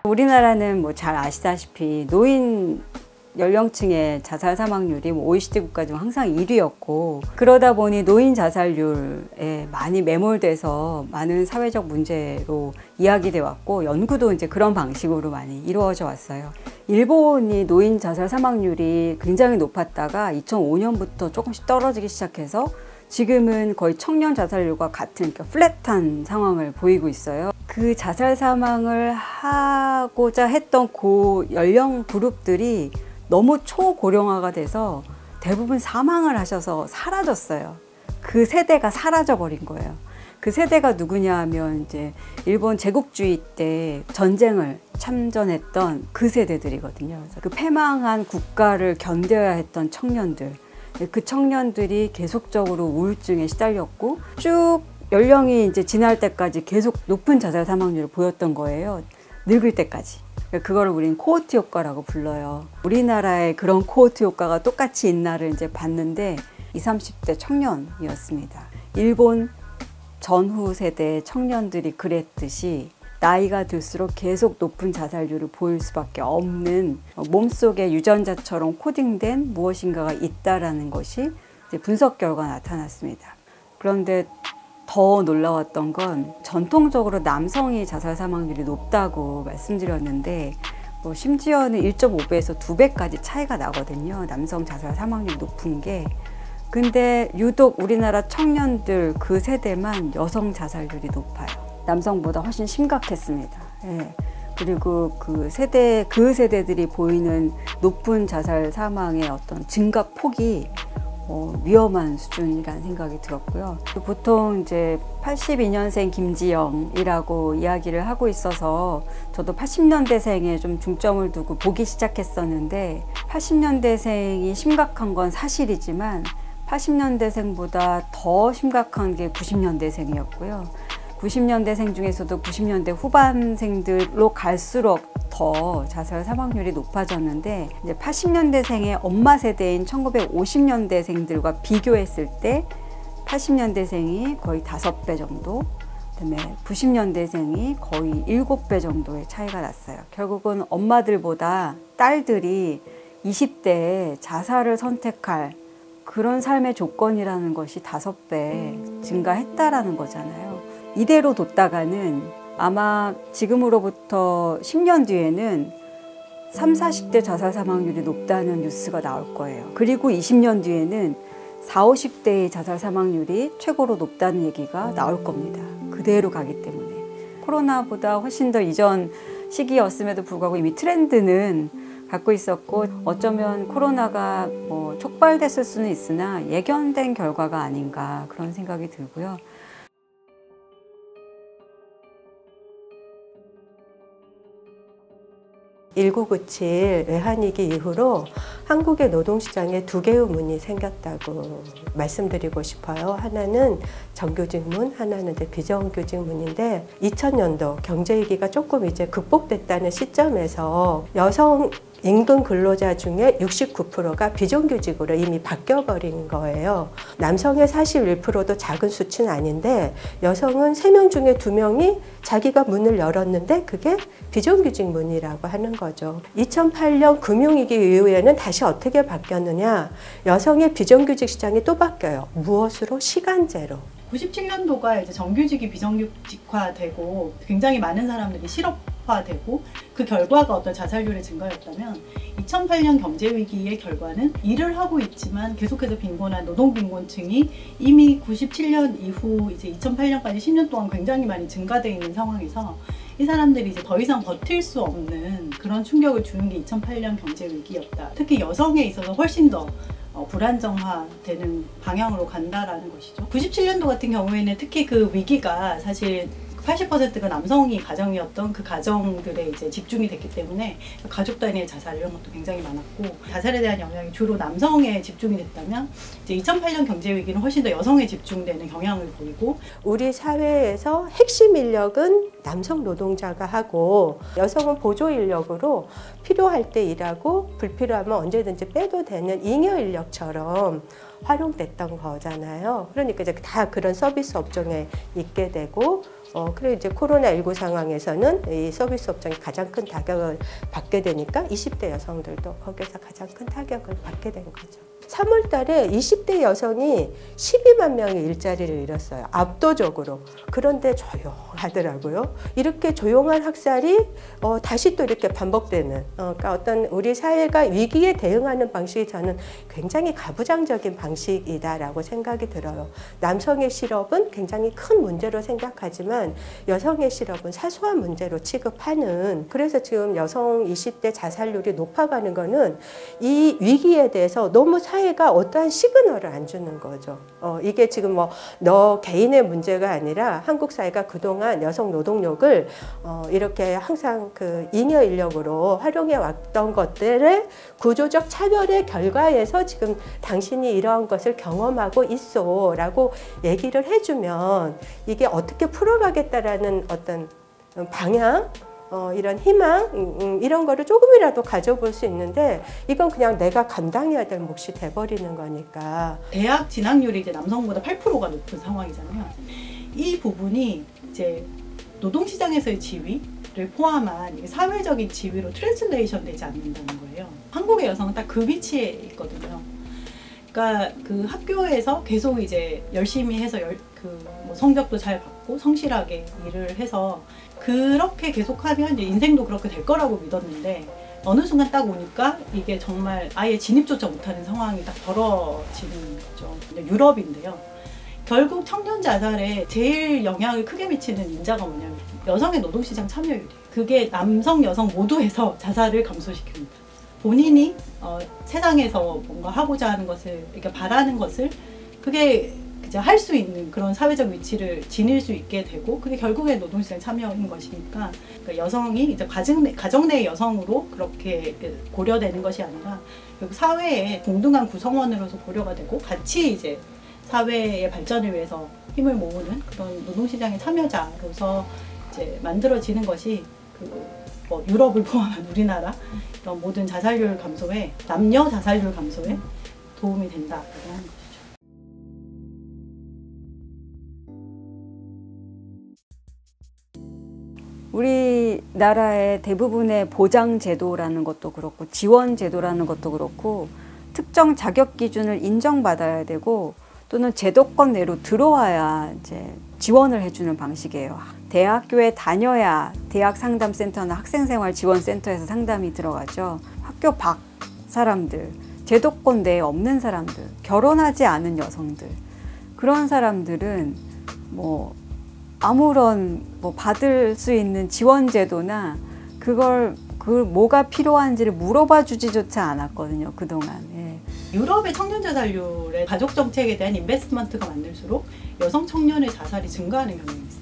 우리나라는 뭐 잘 아시다시피 노인 연령층의 자살 사망률이 OECD 국가 중 항상 1위였고, 그러다 보니 노인 자살률에 많이 매몰돼서 많은 사회적 문제로 이야기돼 왔고, 연구도 이제 그런 방식으로 많이 이루어져 왔어요. 일본이 노인 자살 사망률이 굉장히 높았다가 2005년부터 조금씩 떨어지기 시작해서 지금은 거의 청년 자살률과 같은, 그러니까 플랫한 상황을 보이고 있어요. 그 자살 사망을 하고자 했던 고 연령 그룹들이 너무 초고령화가 돼서 대부분 사망을 하셔서 사라졌어요. 그 세대가 사라져버린 거예요. 그 세대가 누구냐 하면 이제 일본 제국주의 때 전쟁을 참전했던 그 세대들이거든요. 그래서 그 패망한 국가를 견뎌야 했던 청년들, 그 청년들이 계속적으로 우울증에 시달렸고 쭉 연령이 이제 지날 때까지 계속 높은 자살 사망률을 보였던 거예요. 늙을 때까지. 그거를 우리는 코호트 효과라고 불러요. 우리나라의 그런 코호트 효과가 똑같이 있나를 이제 봤는데 20, 30대 청년이었습니다. 일본 전후 세대 청년들이 그랬듯이 나이가 들수록 계속 높은 자살률을 보일 수밖에 없는, 몸속에 유전자처럼 코딩된 무엇인가가 있다라는 것이 이제 분석 결과 나타났습니다. 그런데 더 놀라웠던 건 전통적으로 남성이 자살 사망률이 높다고 말씀드렸는데 심지어는 1.5배에서 2배까지 차이가 나거든요. 남성 자살 사망률이 높은 게. 근데 유독 우리나라 청년들 그 세대만 여성 자살률이 높아요. 남성보다 훨씬 심각했습니다. 예. 그리고 그 세대들이 보이는 높은 자살 사망의 어떤 증가 폭이 위험한 수준이라는 생각이 들었고요. 보통 이제 82년생 김지영이라고 이야기를 하고 있어서 저도 80년대생에 좀 중점을 두고 보기 시작했었는데, 80년대생이 심각한 건 사실이지만 80년대생보다 더 심각한 게 90년대생이었고요. 90년대생 중에서도 90년대 후반생들로 갈수록 더 자살 사망률이 높아졌는데, 이제 80년대생의 엄마 세대인 1950년대생들과 비교했을 때 80년대생이 거의 5배 정도, 그다음에 90년대생이 거의 7배 정도의 차이가 났어요. 결국은 엄마들보다 딸들이 20대에 자살을 선택할 그런 삶의 조건이라는 것이 5배 증가했다라는 거잖아요. 이대로 뒀다가는 아마 지금으로부터 10년 뒤에는 30, 40대 자살 사망률이 높다는 뉴스가 나올 거예요. 그리고 20년 뒤에는 40, 50대의 자살 사망률이 최고로 높다는 얘기가 나올 겁니다. 그대로 가기 때문에. 코로나보다 훨씬 더 이전 시기였음에도 불구하고 이미 트렌드는 갖고 있었고, 어쩌면 코로나가 촉발됐을 수는 있으나 예견된 결과가 아닌가 그런 생각이 들고요. 1997 외환위기 이후로 한국의 노동시장에 2개의 문이 생겼다고 말씀드리고 싶어요. 하나는 정규직 문, 하나는 이제 비정규직 문인데, 2000년도 경제위기가 조금 이제 극복됐다는 시점에서 여성 임금 근로자 중에 69%가 비정규직으로 이미 바뀌어버린 거예요. 남성의 41%도 작은 수치는 아닌데, 여성은 3명 중에 2명이 자기가 문을 열었는데 그게 비정규직 문이라고 하는 거죠. 2008년 금융위기 이후에는 다시 어떻게 바뀌었느냐, 여성의 비정규직 시장이 또 바뀌어요. 무엇으로? 시간제로. 97년도가 이제 정규직이 비정규직화되고 굉장히 많은 사람들이 실업화되고 그 결과가 어떤 자살률의 증가였다면, 2008년 경제위기의 결과는 일을 하고 있지만 계속해서 빈곤한 노동빈곤층이 이미 97년 이후 이제 2008년까지 10년 동안 굉장히 많이 증가되어 있는 상황에서 이 사람들이 이제 더 이상 버틸 수 없는 그런 충격을 주는 게 2008년 경제위기였다. 특히 여성에 있어서 훨씬 더 불안정화되는 방향으로 간다라는 것이죠. 97년도 같은 경우에는 특히 그 위기가 사실 80%가 남성이 가정이었던 그 가정들에 이제 집중이 됐기 때문에 가족 단위의 자살 이런 것도 굉장히 많았고, 자살에 대한 영향이 주로 남성에 집중이 됐다면 이제 2008년 경제 위기는 훨씬 더 여성에 집중되는 경향을 보이고, 우리 사회에서 핵심 인력은 남성 노동자가 하고 여성은 보조 인력으로 필요할 때 일하고 불필요하면 언제든지 빼도 되는 잉여 인력처럼 활용됐던 거잖아요. 그러니까 이제 다 그런 서비스 업종에 있게 되고, 그리고 이제 코로나19 상황에서는 이 서비스 업종이 가장 큰 타격을 받게 되니까 20대 여성들도 거기에서 가장 큰 타격을 받게 된 거죠. 3월 달에 20대 여성이 12만 명의 일자리를 잃었어요. 압도적으로. 그런데 조용하더라고요. 이렇게 조용한 학살이 다시 또 이렇게 반복되는, 그러니까 어떤 우리 사회가 위기에 대응하는 방식이 저는 굉장히 가부장적인 방식이다라고 생각이 들어요. 남성의 실업은 굉장히 큰 문제로 생각하지만 여성의 실업은 사소한 문제로 취급하는, 그래서 지금 여성 20대 자살률이 높아가는 거는 이 위기에 대해서 너무 사회가 어떠한 시그널을 안 주는 거죠. 이게 지금 뭐 너 개인의 문제가 아니라 한국 사회가 그동안 여성 노동력을 이렇게 항상 그 잉여 인력으로 활용해 왔던 것들의 구조적 차별의 결과에서 지금 당신이 이러한 것을 경험하고 있어 라고 얘기를 해주면 이게 어떻게 풀어가겠다라는 어떤 방향, 이런 희망, 이런 거를 조금이라도 가져볼 수 있는데 이건 그냥 내가 감당해야 될 몫이 돼버리는 거니까. 대학 진학률이 이제 남성보다 8%가 높은 상황이잖아요. 이 부분이 이제 노동시장에서의 지위를 포함한 사회적인 지위로 트랜슬레이션 되지 않는다는 거예요. 한국의 여성은 딱 그 위치에 있거든요. 그러니까 그 학교에서 계속 이제 열심히 해서 뭐 성적도 잘 받고 성실하게 일을 해서 그렇게 계속하면 이제 인생도 그렇게 될 거라고 믿었는데 어느 순간 딱 오니까 이게 정말 아예 진입조차 못하는 상황이 딱 벌어지는 거죠. 유럽인데요. 결국 청년 자살에 제일 영향을 크게 미치는 인자가 뭐냐면 여성의 노동시장 참여율이에요. 그게 남성, 여성 모두에서 자살을 감소시킵니다. 본인이 세상에서 뭔가 하고자 하는 것을, 그러니까 바라는 것을 그게 할 수 있는 그런 사회적 위치를 지닐 수 있게 되고 그게 결국에 노동시장 참여인 것이니까 그러니까 여성이 이제 가정 내 여성으로 그렇게 고려되는 것이 아니라 결국 사회의 동등한 구성원으로서 고려가 되고 같이 이제 사회의 발전을 위해서 힘을 모으는 그런 노동시장의 참여자로서 이제 만들어지는 것이 뭐 유럽을 포함한 우리나라 이런 모든 자살률 감소에 남녀 자살률 감소에 도움이 된다고 하는 거죠. 우리나라의 대부분의 보장제도라는 것도 그렇고 지원제도라는 것도 그렇고 특정 자격 기준을 인정받아야 되고 또는 제도권 내로 들어와야 이제 지원을 해주는 방식이에요. 대학교에 다녀야 대학 상담센터나 학생생활지원센터에서 상담이 들어가죠. 학교 밖 사람들, 제도권 내에 없는 사람들, 결혼하지 않은 여성들, 그런 사람들은 아무런 받을 수 있는 지원제도나 그걸 뭐가 필요한지를 물어봐 주지조차 않았거든요, 그동안. 예. 유럽의 청년 자살률의 가족 정책에 대한 인베스트먼트가 많을수록 여성 청년의 자살이 증가하는 경향이 있어요.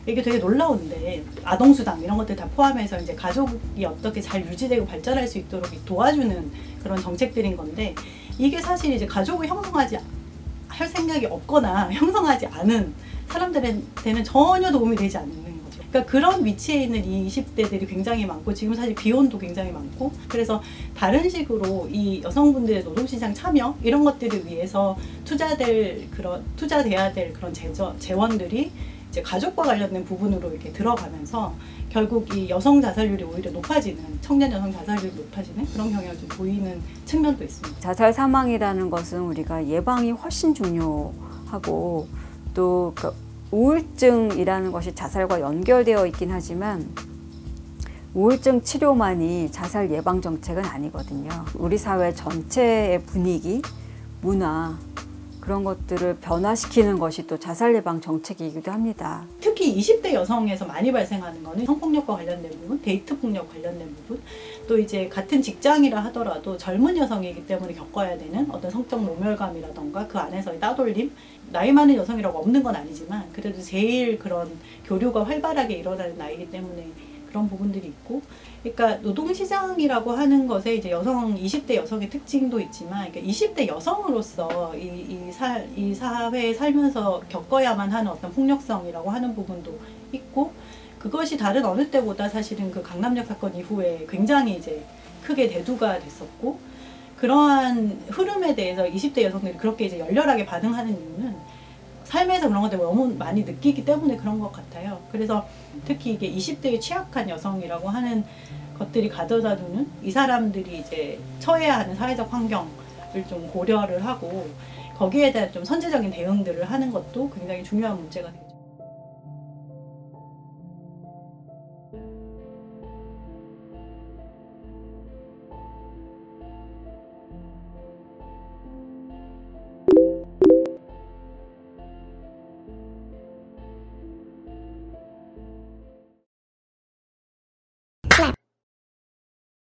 이게 되게 놀라운데 아동수당 이런 것들 다 포함해서 이제 가족이 어떻게 잘 유지되고 발전할 수 있도록 도와주는 그런 정책들인 건데 이게 사실 이제 가족을 형성하지 할 생각이 없거나 형성하지 않은 사람들한테는 전혀 도움이 되지 않는 거죠. 그러니까 그런 위치에 있는 이 20대들이 굉장히 많고 지금 사실 비혼도 굉장히 많고 그래서 다른 식으로 이 여성분들의 노동시장 참여 이런 것들을 위해서 투자돼야 될 그런 재원들이 이제 가족과 관련된 부분으로 이렇게 들어가면서 결국 이 여성 자살률이 오히려 높아지는, 청년 여성 자살률이 높아지는 그런 경향을 좀 보이는 측면도 있습니다. 자살 사망이라는 것은 우리가 예방이 훨씬 중요하고 또 그 우울증이라는 것이 자살과 연결되어 있긴 하지만 우울증 치료만이 자살 예방 정책은 아니거든요. 우리 사회 전체의 분위기, 문화 그런 것들을 변화시키는 것이 또 자살 예방 정책이기도 합니다. 특히 20대 여성에서 많이 발생하는 거는 성폭력과 관련된 부분, 데이트 폭력 관련된 부분, 또 이제 같은 직장이라 하더라도 젊은 여성이기 때문에 겪어야 되는 어떤 성적 모멸감이라던가 그 안에서의 따돌림, 나이 많은 여성이라고 없는 건 아니지만 그래도 제일 그런 교류가 활발하게 일어나는 나이기 때문에 그런 부분들이 있고, 그러니까 노동시장이라고 하는 것에 이제 20대 여성의 특징도 있지만, 그러니까 20대 여성으로서 이 사회에 살면서 겪어야만 하는 어떤 폭력성이라고 하는 부분도 있고, 그것이 다른 어느 때보다 사실은 그 강남역 사건 이후에 굉장히 이제 크게 대두가 됐었고, 그러한 흐름에 대해서 20대 여성들이 그렇게 이제 열렬하게 반응하는 이유는 삶에서 그런 것들을 너무 많이 느끼기 때문에 그런 것 같아요. 그래서 특히 이게 20대에 취약한 여성이라고 하는 것들이 가져다 두는 이 사람들이 이제 처해야 하는 사회적 환경을 좀 고려를 하고 거기에 대한 좀 선제적인 대응들을 하는 것도 굉장히 중요한 문제가 됩니다.